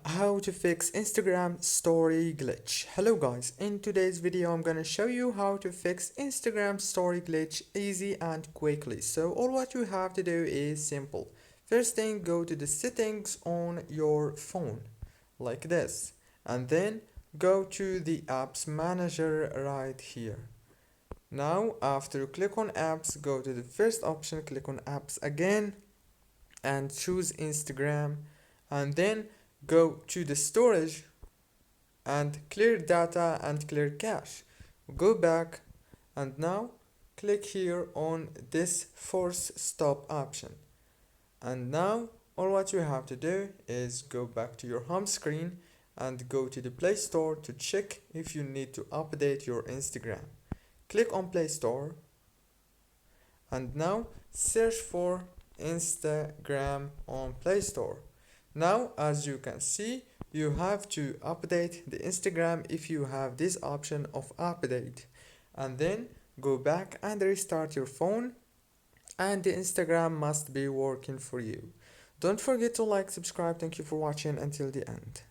How to fix Instagram story glitch. Hello guys, in today's video I'm gonna show you how to fix Instagram story glitch easy and quickly. So all what you have to do is simple. First thing, go to the settings on your phone like this, and then go to the apps manager right here. Now after you click on apps, go to the first option, click on apps again and choose Instagram, and then go to the storage and clear data and clear cache. Go back and now click here on this force stop option, and now all what you have to do is go back to your home screen and go to the Play Store to check if you need to update your Instagram. Click on Play Store and now search for Instagram on Play Store. Now as you can see, you have to update the Instagram if you have this option of update, and then go back and restart your phone and the Instagram must be working for you. Don't forget to like, subscribe. Thank you for watching until the end.